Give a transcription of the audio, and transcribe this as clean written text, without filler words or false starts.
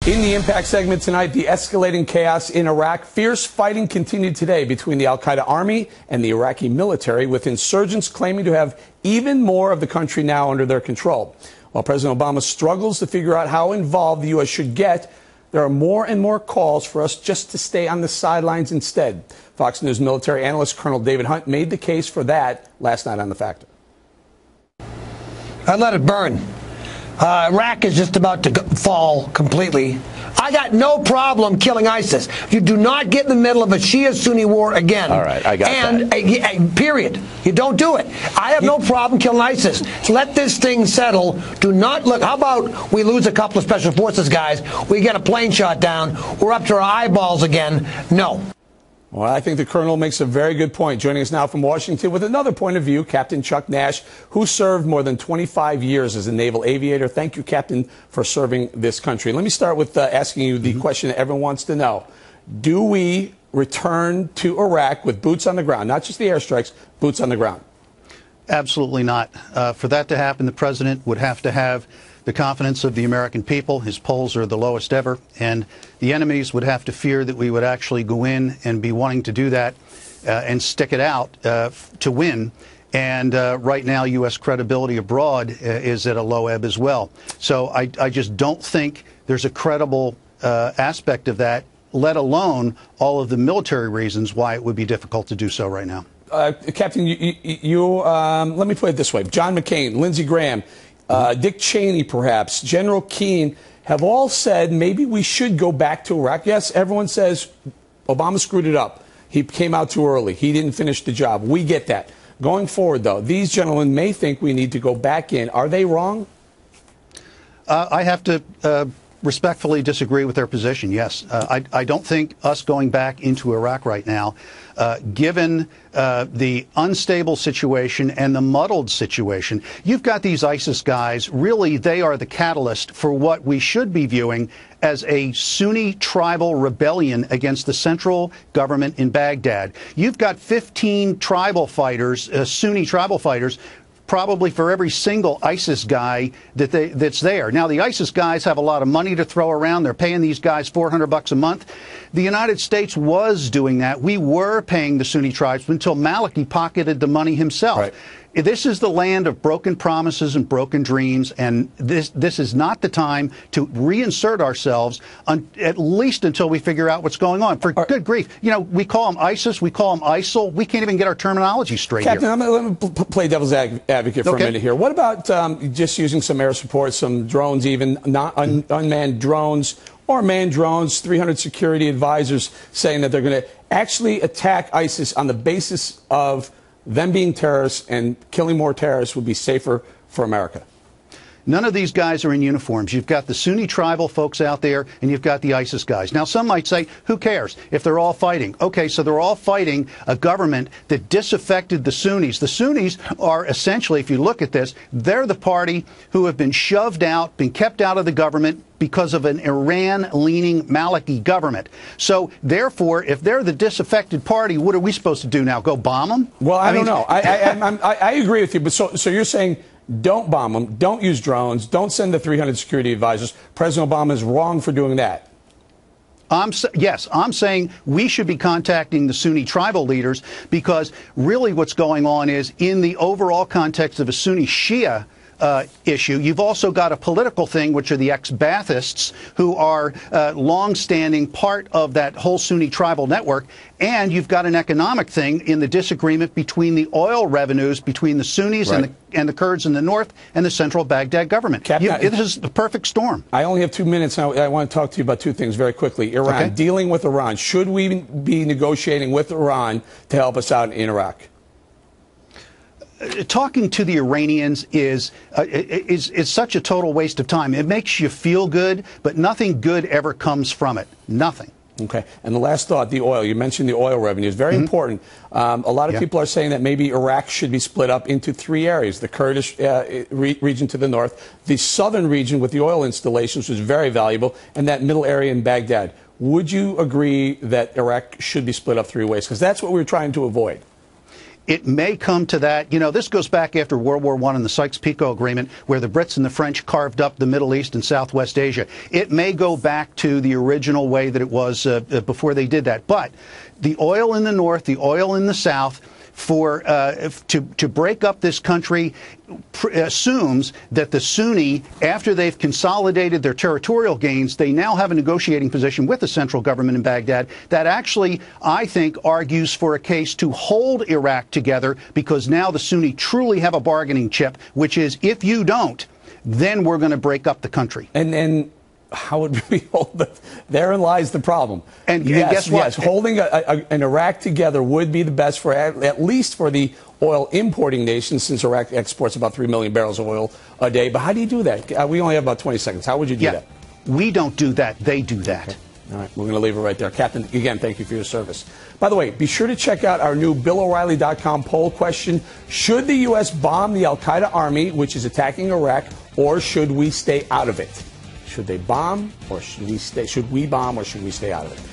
In the Impact segment tonight, the escalating chaos in Iraq. Fierce fighting continued today between the al-Qaeda army and the Iraqi military, with insurgents claiming to have even more of the country now under their control. While President Obama struggles to figure out how involved the U.S. should get, there are more and more calls for us just to stay on the sidelines instead. Fox News military analyst Colonel David Hunt made the case for that last night on The Factor. I let it burn. Iraq is just about to fall completely. I got no problem killing ISIS. You do not get in the middle of a Shia-Sunni war again. All right, I got that. Period. You don't do it. I have no problem killing ISIS. Let this thing settle. Do not look. How about we lose a couple of special forces guys? We get a plane shot down. We're up to our eyeballs again. No. Well, I think the Colonel makes a very good point. Joining us now from Washington with another point of view, Captain Chuck Nash, who served more than 25 years as a naval aviator. Thank you, Captain, for serving this country. Let me start with asking you the question that everyone wants to know. Do we return to Iraq with boots on the ground, not just the airstrikes, boots on the ground? Absolutely not. For that to happen, the president would have to have the confidence of the American people. His polls are the lowest ever, and the enemies would have to fear that we would actually go in and be wanting to do that and stick it out to win. And right now, U.S. credibility abroad is at a low ebb as well. So I just don't think there's a credible aspect of that, let alone all of the military reasons why it would be difficult to do so right now. Captain, let me put it this way. John McCain, Lindsey Graham, Dick Cheney, perhaps, General Keane, have all said maybe we should go back to Iraq. Yes, everyone says Obama screwed it up. He came out too early. He didn't finish the job. We get that. Going forward, though, these gentlemen may think we need to go back in. Are they wrong? I have to respectfully disagree with their position, yes. I don't think us going back into Iraq right now, given the unstable situation and the muddled situation, you've got these ISIS guys, really they are the catalyst for what we should be viewing as a Sunni tribal rebellion against the central government in Baghdad. You've got 15 tribal fighters, Sunni tribal fighters, probably for every single ISIS guy that's there. Now, the ISIS guys have a lot of money to throw around. They're paying these guys $400 a month. The United States was doing that. We were paying the Sunni tribes until Maliki pocketed the money himself. Right. This is the land of broken promises and broken dreams, and this is not the time to reinsert ourselves, at least until we figure out what's going on. For good grief, you know, we call them ISIS, we call them ISIL. We can't even get our terminology straight Captain, here. let me play devil's advocate for a minute here. What about just using some air support, some drones, even not unmanned drones or manned drones, 300 security advisors saying that they're going to actually attack ISIS on the basis of them being terrorists, and killing more terrorists would be safer for America? None of these guys are in uniforms. You've got the Sunni tribal folks out there, and you've got the ISIS guys. Now, some might say, who cares if they're all fighting? Okay, so they're all fighting a government that disaffected the Sunnis. The Sunnis are essentially, if you look at this, they're the party who have been shoved out, been kept out of the government because of an Iran-leaning Maliki government. So, therefore, if they're the disaffected party, what are we supposed to do now? Go bomb them? Well, I don't know. I agree with you, but so you're saying don't bomb them, don't use drones, don't send the 300 security advisors. President Obama is wrong for doing that. Yes, I'm saying we should be contacting the Sunni tribal leaders, because really what's going on is, in the overall context of a Sunni Shia issue, you've also got a political thing, which are the ex-Baathists, who are long-standing part of that whole Sunni tribal network, and you've got an economic thing in the disagreement between the oil revenues between the Sunnis and the Kurds in the north and the central Baghdad government. This is the perfect storm. I only have 2 minutes. I want to talk to you about two things very quickly. Iran, okay. Dealing with Iran. Should we be negotiating with Iran to help us out in Iraq? Talking to the Iranians is such a total waste of time. It makes you feel good, but nothing good ever comes from it. Nothing. Okay. And the last thought, the oil. You mentioned the oil revenue. It's very important. A lot of people are saying that maybe Iraq should be split up into three areas. The Kurdish region to the north, the southern region with the oil installations, which is very valuable, and that middle area in Baghdad. Would you agree that Iraq should be split up three ways? Because that's what we're trying to avoid. it may come to that. You know, this goes back after World War I and the Sykes-Picot Agreement, where the Brits and the French carved up the Middle East and Southwest Asia. It may go back to the original way that it was before they did that. But the oil in the north, the oil in the south, to break up this country assumes that the Sunni, after they've consolidated their territorial gains, they now have a negotiating position with the central government in Baghdad that actually, I think, argues for a case to hold Iraq together, because now the Sunni truly have a bargaining chip, which is, if you don't, then we're going to break up the country. And how would we hold the, therein lies the problem. And yes, guess what? Yes, holding an Iraq together would be the best for at least for the oil importing nations, since Iraq exports about 3 million barrels of oil a day. But how do you do that? We only have about 20 seconds. How would you do that? We don't do that. They do that. Okay. All right, we're going to leave it right there. Captain, again, thank you for your service. By the way, be sure to check out our new BillO'Reilly.com poll question. Should the U.S. bomb the al-Qaeda army, which is attacking Iraq, or should we stay out of it? Should they bomb, or should we stay? Should we bomb, or should we stay out of it?